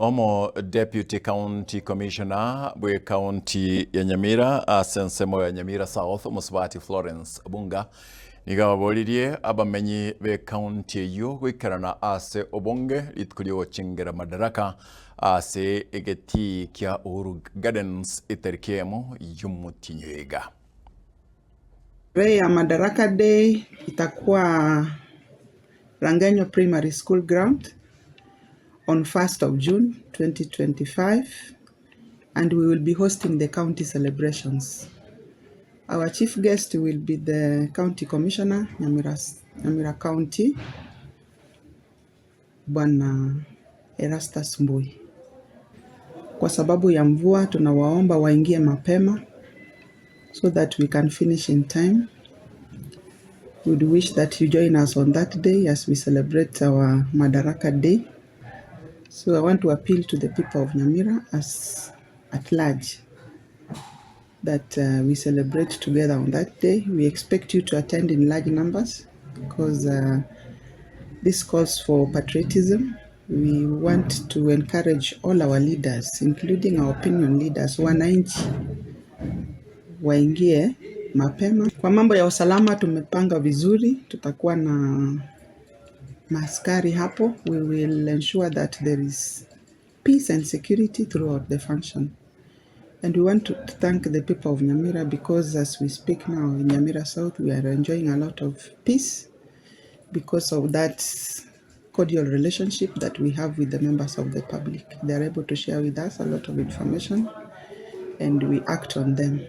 Omo Deputy County Commissioner bwe County ya Nyamira asensemo ya Nyamira South Musbati Florence Bunga nigababolirie abamenyi be county eyo gwikarana ase obonge litkulio chingera Madaraka ase egeti kya Uhuru Gardens itarikemo yumutinywega. Ya Madaraka Day itakuwa Rangenyo Primary School Ground on 1st of June 2025, and we will be hosting the county celebrations. Our chief guest will be the County Commissioner, Nyamira County, Bwana Erastus Mbui. Kwa sababu ya mvua tunawaomba waingie mapema so that we can finish in time. We would wish that you join us on that day as we celebrate our Madaraka Day. So I want to appeal to the people of Nyamira as at large that we celebrate together on that day. We expect you to attend in large numbers because this calls for patriotism. We want to encourage all our leaders, including our opinion leaders, wananchi waingie mapema. Kwa mambo ya usalama tumepanga vizuri, tutakuwa na maaskari hapo. We will ensure that there is peace and security throughout the function. And we want to thank the people of Nyamira because as we speak now in Nyamira South, we are enjoying a lot of peace because of that cordial relationship that we have with the members of the public. They are able to share with us a lot of information and we act on them.